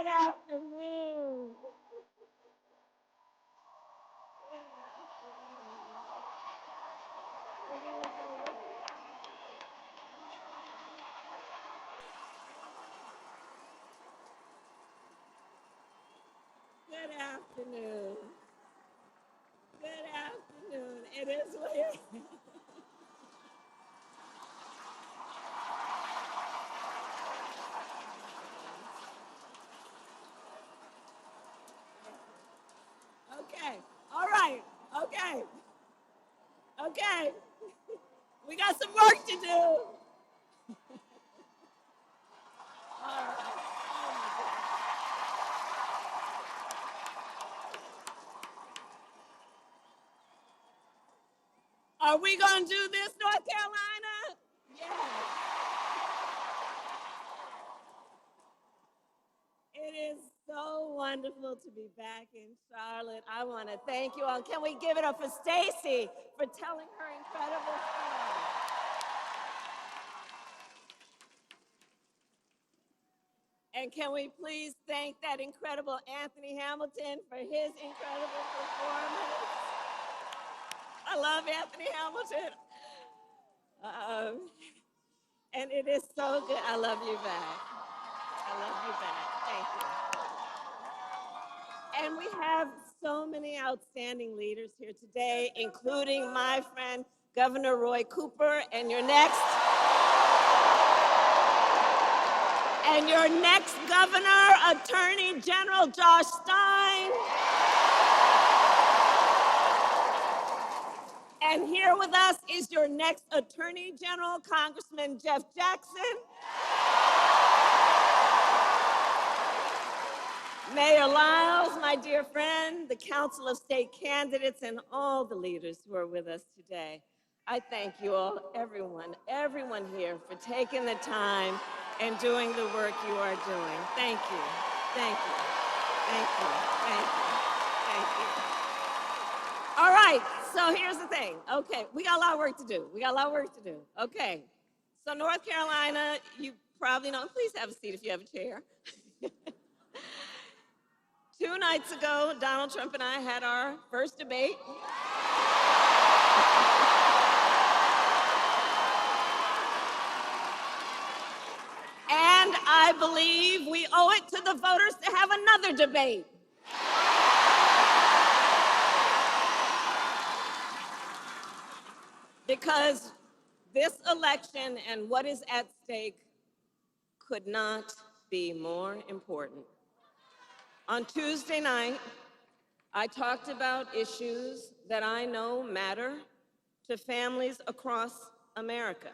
Good afternoon. Good afternoon. Good afternoon. It is late. Okay. All right. Okay. Okay. We got some work to do. All right. Are we going to do this, North Carolina? Yes. It is so wonderful to be back in Charlotte. I want to thank you all. Can we give it up for Stacy for telling her incredible story? And can we please thank that incredible Anthony Hamilton for his incredible performance? I love Anthony Hamilton. And it is so good. I love you back. I love you back. Thank you. And we have so many outstanding leaders here today, including my friend, Governor Roy Cooper, and your next governor, Attorney General Josh Stein. And here with us is your next Attorney General, Congressman Jeff Jackson. Mayor Lyles, my dear friend, the Council of State candidates, and all the leaders who are with us today. I thank you all, everyone here for taking the time and doing the work you are doing. Thank you, thank you, thank you, thank you, thank you. All right, so here's the thing. Okay, we got a lot of work to do. Okay, so North Carolina, you probably know, please have a seat if you have a chair. 2 nights ago, Donald Trump and I had our first debate. And I believe we owe it to the voters to have another debate. Because this election and what is at stake could not be more important. On Tuesday night, I talked about issues that I know matter to families across America,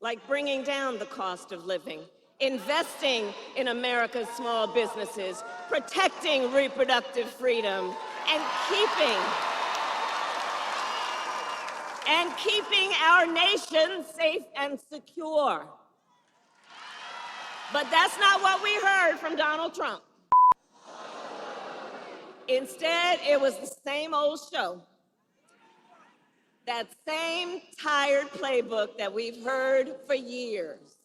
like bringing down the cost of living, investing in America's small businesses, protecting reproductive freedom, and keeping our nation safe and secure. But that's not what we heard from Donald Trump. Instead, it was the same old show. That same tired playbook that we've heard for years,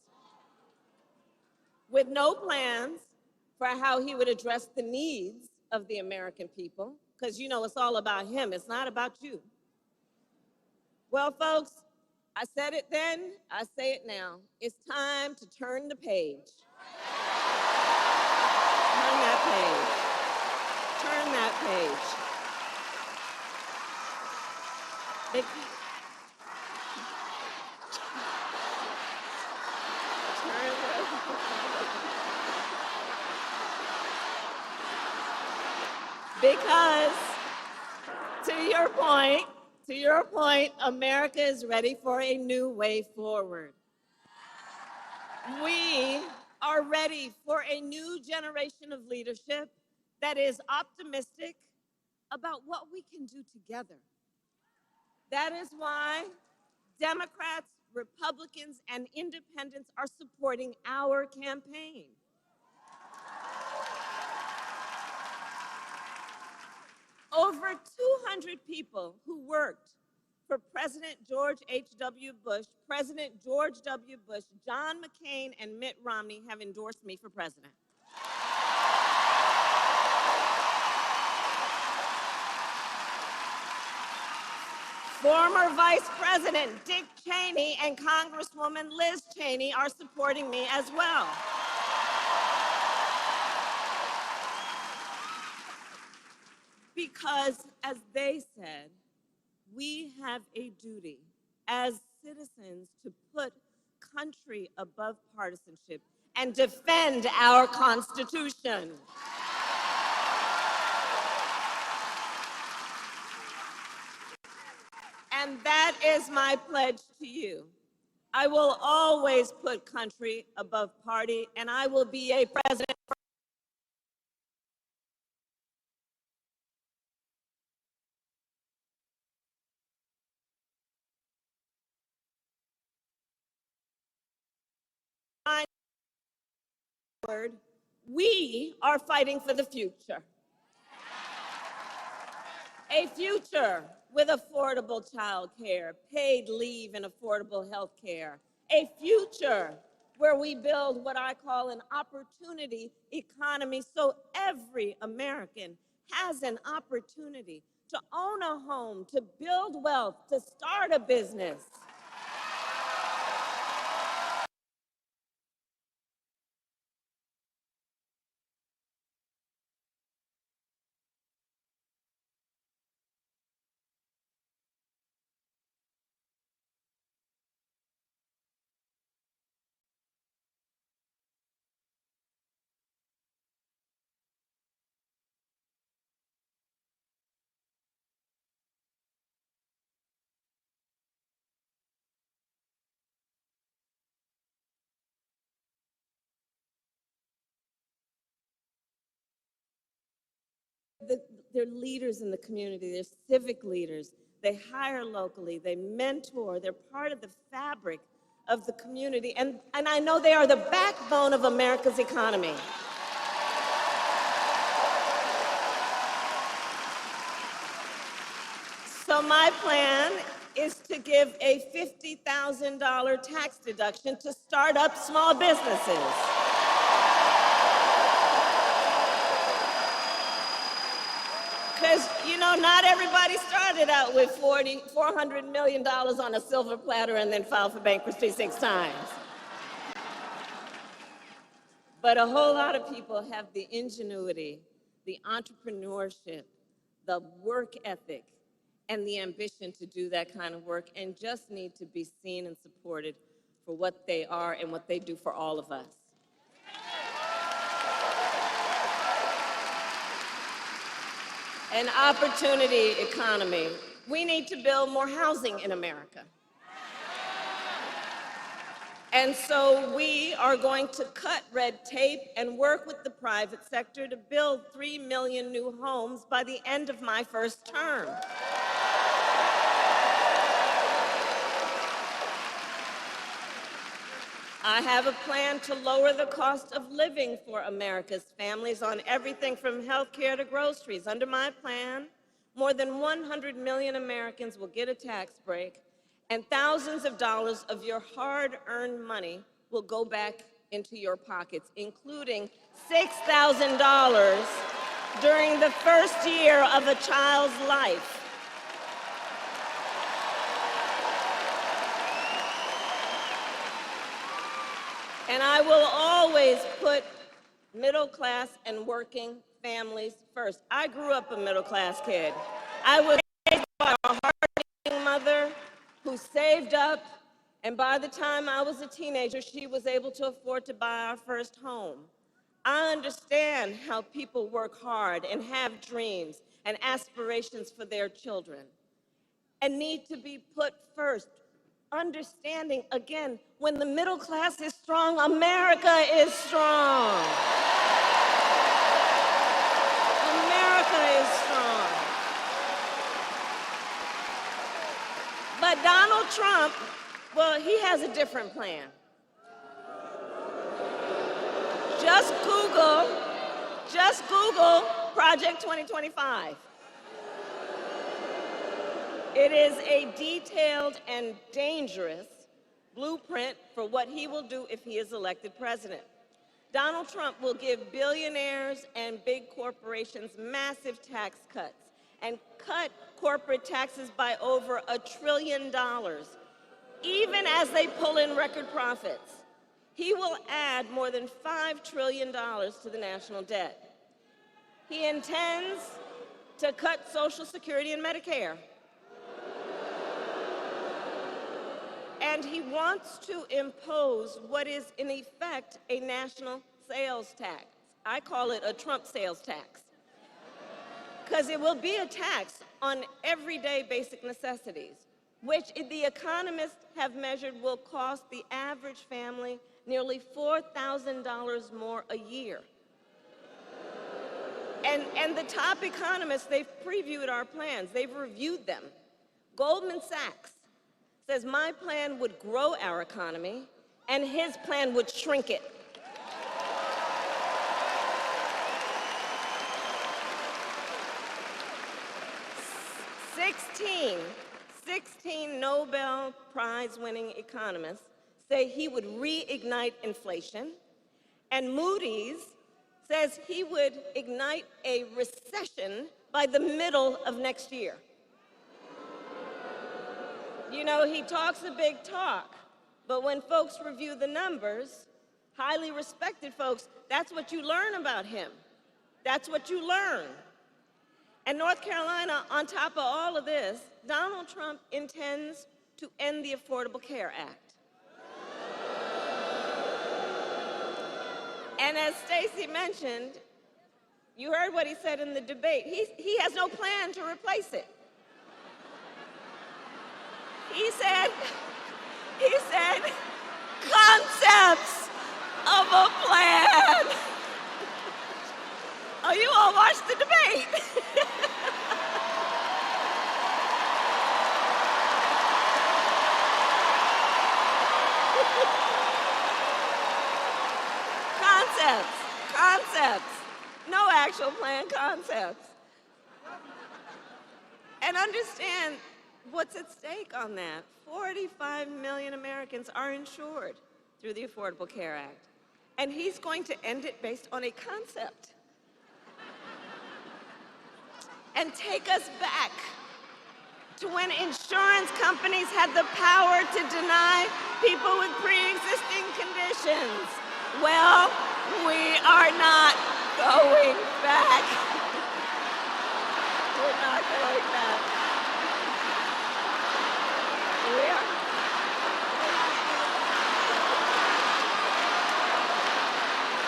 with no plans for how he would address the needs of the American people, because you know it's all about him, it's not about you. Well, folks, I said it then, I say it now. It's time to turn the page. Turn that page. Turn that page. Because, to your point, America is ready for a new way forward. We are ready for a new generation of leadership that is optimistic about what we can do together. That is why Democrats, Republicans, and independents are supporting our campaign. Over 200 people who worked for President George H.W. Bush, President George W. Bush, John McCain, and Mitt Romney have endorsed me for president. Former Vice President Dick Cheney and Congresswoman Liz Cheney are supporting me as well. Because, as they said, we have a duty as citizens to put country above partisanship and defend our Constitution. And that is my pledge to you. I will always put country above party, and I will be a president. We are fighting for the future. A future with affordable child care, paid leave and affordable health care. A future where we build what I call an opportunity economy so every American has an opportunity to own a home, to build wealth, to start a business. They're leaders in the community, they're civic leaders, they hire locally, they mentor, they're part of the fabric of the community, and I know they are the backbone of America's economy. So my plan is to give a $50,000 tax deduction to start up small businesses. Because, you know, not everybody started out with $400 million on a silver platter and then filed for bankruptcy 6 times. But a whole lot of people have the ingenuity, the entrepreneurship, the work ethic, and the ambition to do that kind of work and just need to be seen and supported for what they are and what they do for all of us. An opportunity economy. We need to build more housing in America. And so we are going to cut red tape and work with the private sector to build 3 million new homes by the end of my first term. I have a plan to lower the cost of living for America's families on everything from health care to groceries. Under my plan, more than 100 million Americans will get a tax break, and thousands of dollars of your hard-earned money will go back into your pockets, including $6,000 during the first year of a child's life. And I will always put middle-class and working families first. I grew up a middle-class kid. I was raised by a hard-working mother who saved up, and by the time I was a teenager, she was able to afford to buy our first home. I understand how people work hard and have dreams and aspirations for their children and need to be put first. Understanding, again, when the middle class is strong, America is strong. America is strong. But Donald Trump, well, he has a different plan. Just Google Project 2025. It is a detailed and dangerous blueprint for what he will do if he is elected president. Donald Trump will give billionaires and big corporations massive tax cuts and cut corporate taxes by over $1 trillion, even as they pull in record profits. He will add more than $5 trillion to the national debt. He intends to cut Social Security and Medicare. And he wants to impose what is, in effect, a national sales tax. I call it a Trump sales tax, because it will be a tax on everyday basic necessities, which the economists have measured will cost the average family nearly $4,000 more a year. And the top economists, they've previewed our plans. They've reviewed them. Goldman Sachs says my plan would grow our economy, and his plan would shrink it. Sixteen Nobel Prize-winning economists say he would reignite inflation, and Moody's says he would ignite a recession by the middle of next year. You know, he talks a big talk, but when folks review the numbers, highly respected folks, that's what you learn about him. That's what you learn. And North Carolina, on top of all of this, Donald Trump intends to end the Affordable Care Act. And as Stacey mentioned, you heard what he said in the debate. He has no plan to replace it. He said, concepts of a plan. Oh, you all watched the debate. Concepts. No actual plan, concepts. And understand what's at stake on that. 45 million Americans are insured through the Affordable Care Act. And he's going to end it based on a concept. And take us back to when insurance companies had the power to deny people with pre-existing conditions. Well, we are not going back. We're not going back.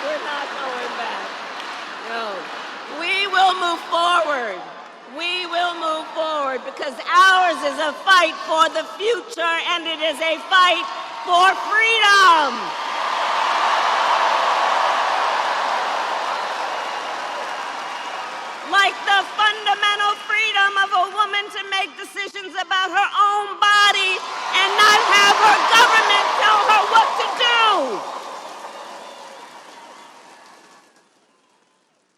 We're not going back. No. We will move forward. We will move forward because ours is a fight for the future, and it is a fight for freedom. Like the fundamental freedom of a woman to make decisions about her own body and not have her government tell her what to do.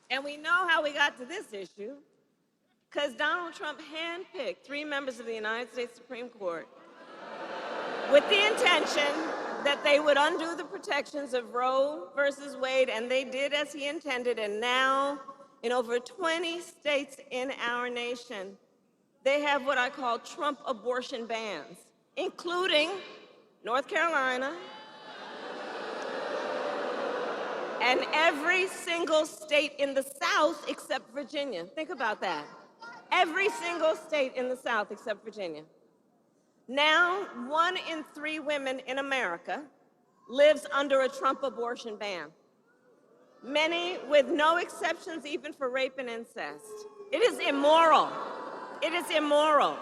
And we know how we got to this issue, because Donald Trump handpicked 3 members of the United States Supreme Court with the intention that they would undo the protections of Roe versus Wade, and they did as he intended. And now, in over 20 states in our nation, they have what I call Trump abortion bans, including North Carolina, and every single state in the South except Virginia. Think about that. Every single state in the South except Virginia. Now, 1 in 3 women in America lives under a Trump abortion ban. Many with no exceptions even for rape and incest. It is immoral. It is immoral.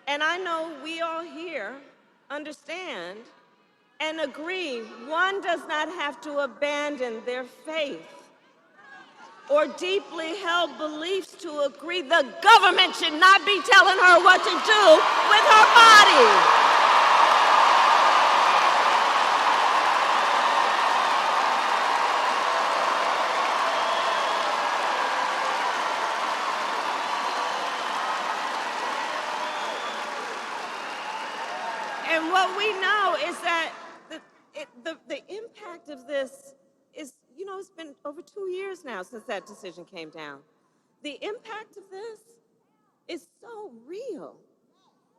And I know we all here understand and agree one does not have to abandon their faith or deeply held beliefs to agree the government should not be telling her what to do with her body. And what we know is that the impact of this is, it's been over 2 years now since that decision came down. The impact of this is so real.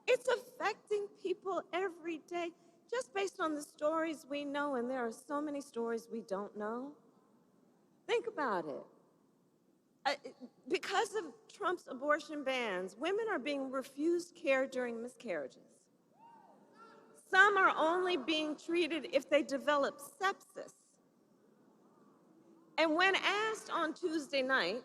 It's affecting people every day, just based on the stories we know, and there are so many stories we don't know. Think about it. Because of Trump's abortion bans, women are being refused care during miscarriages. Some are only being treated if they develop sepsis. And when asked on Tuesday night,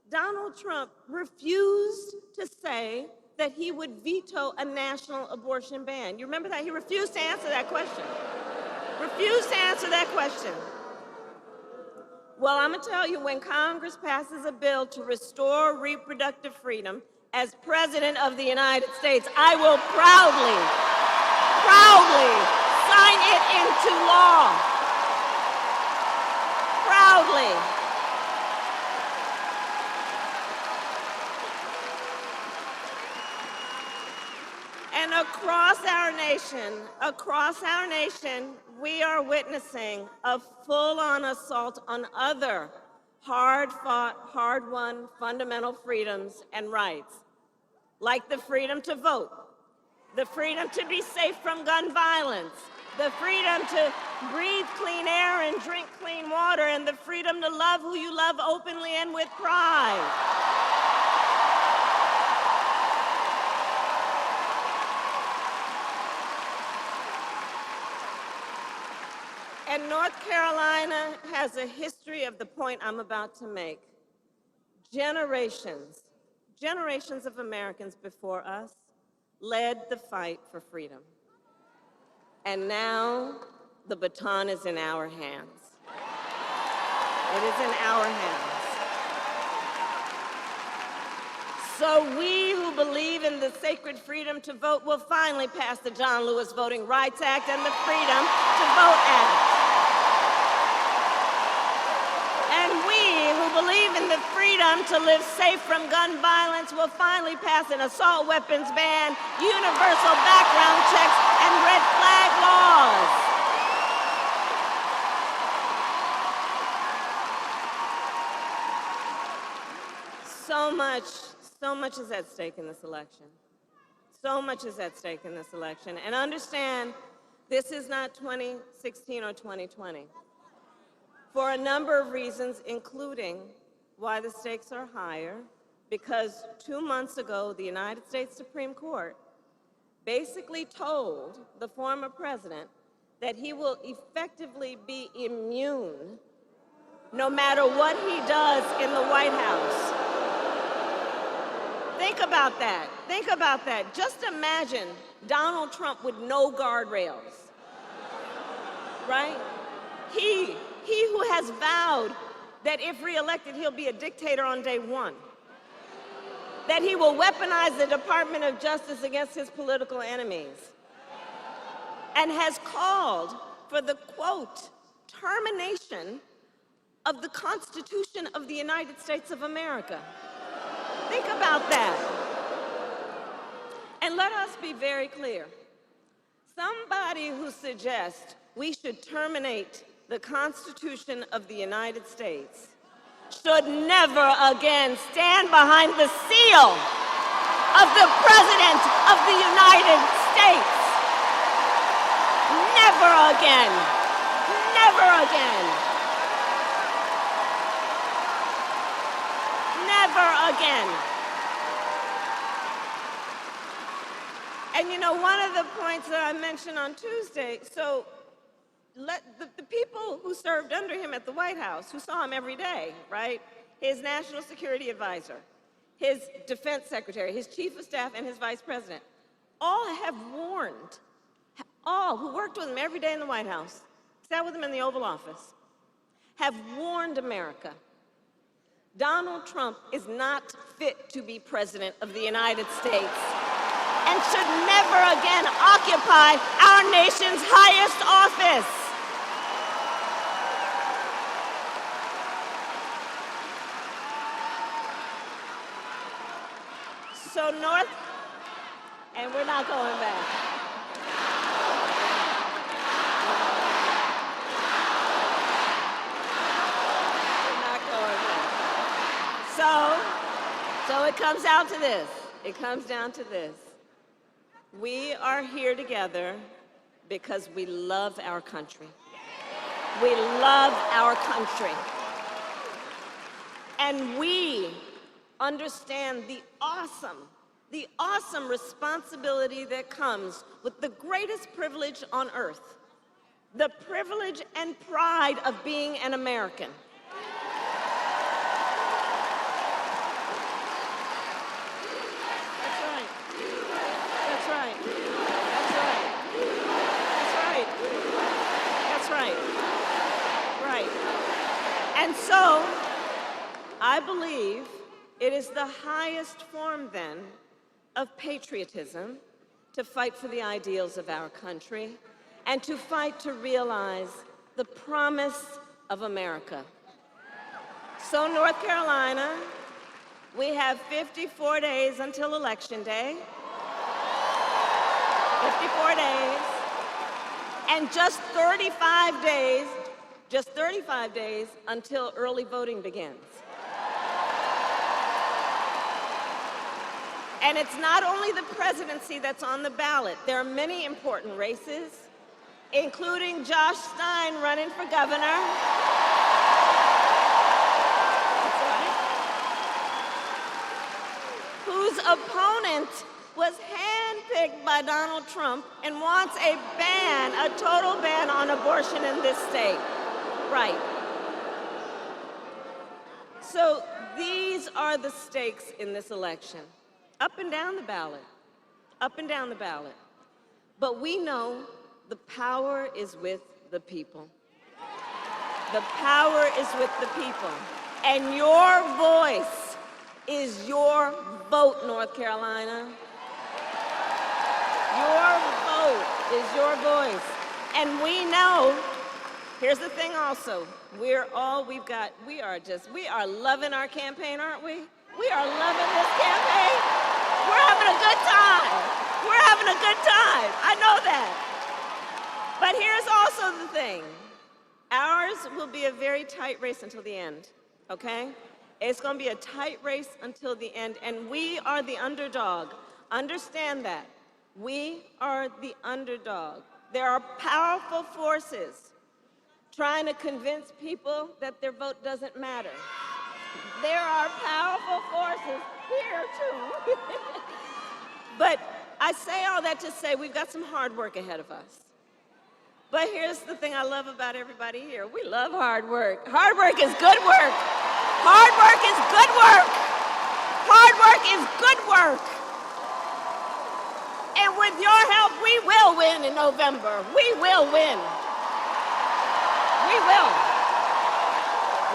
Donald Trump refused to say that he would veto a national abortion ban. You remember that? He refused to answer that question. Refused to answer that question. Well, I'm going to tell you, when Congress passes a bill to restore reproductive freedom, as President of the United States, I will proudly sign it into law. Proudly. And across our nation, we are witnessing a full-on assault on other hard-fought, hard-won fundamental freedoms and rights, like the freedom to vote, the freedom to be safe from gun violence, the freedom to breathe clean air and drink clean water, and the freedom to love who you love openly and with pride. And North Carolina has a history of the point I'm about to make. Generations of Americans before us led the fight for freedom. And now the baton is in our hands. It is in our hands. So we who believe in the sacred freedom to vote will finally pass the John Lewis Voting Rights Act and the Freedom to Vote Act. And we who believe in the freedom to live safe from gun violence will finally pass an assault weapons ban, universal background checks, and red flag laws. So much is at stake in this election. So much is at stake in this election. And understand, this is not 2016 or 2020. For a number of reasons, including why the stakes are higher, because 2 months ago, the United States Supreme Court basically told the former president that he will effectively be immune no matter what he does in the White House. Think about that. Think about that. Just imagine Donald Trump with no guardrails, right? He who has vowed that if reelected, he'll be a dictator on day one, that he will weaponize the Department of Justice against his political enemies, and has called for the, quote, termination of the Constitution of the United States of America. Think about that. And let us be very clear. Somebody who suggests we should terminate the Constitution of the United States should never again stand behind the seal of the President of the United States. Never again. Never again. Never again. And you know, one of the points that I mentioned on Tuesday, so the people who served under him at the White House, who saw him every day, right? His national security advisor, his defense secretary, his chief of staff, and his vice president, all have warned, all who worked with him every day in the White House, sat with him in the Oval Office, have warned America. Donald Trump is not fit to be president of the United States and should never again occupy our nation's highest office. So and we're not going back. We're not going back. So So it comes down to this. It comes down to this. We are here together because we love our country. We love our country. And we understand the awesome responsibility that comes with the greatest privilege on earth, the privilege and pride of being an American. That's right. That's right. That's right. That's right. That's right. Right. And so, I believe it is the highest form, then, of patriotism to fight for the ideals of our country and to fight to realize the promise of America. So, North Carolina, we have 54 days until Election Day. 54 days. And just 35 days until early voting begins. And it's not only the presidency that's on the ballot. There are many important races, including Josh Stein running for governor. That's right. Whose opponent was handpicked by Donald Trump and wants a total ban on abortion in this state. Right. So these are the stakes in this election. Up and down the ballot, up and down the ballot. But we know the power is with the people. The power is with the people. And your voice is your vote, North Carolina. Your vote is your voice. And we know, here's the thing also, we are loving our campaign, aren't we? We are loving this campaign. We're having a good time. We're having a good time. I know that. But here's also the thing. Ours will be a very tight race until the end, okay? It's going to be a tight race until the end, and we are the underdog. Understand that. We are the underdog. There are powerful forces trying to convince people that their vote doesn't matter. There are powerful forces here, too. But I say all that to say we've got some hard work ahead of us. But here's the thing I love about everybody here. We love hard work. Hard work is good work. Hard work is good work. Hard work is good work. And with your help, we will win in November. We will win. We will.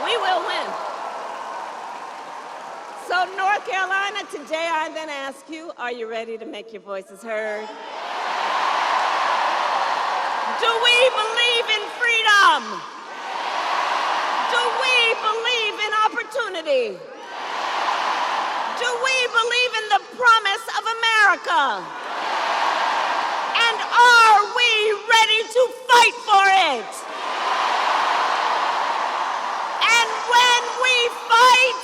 We will win. So, North Carolina, today I then ask you, are you ready to make your voices heard? Do we believe in freedom? Do we believe in opportunity? Do we believe in the promise of America? And are we ready to fight for it? And when we fight,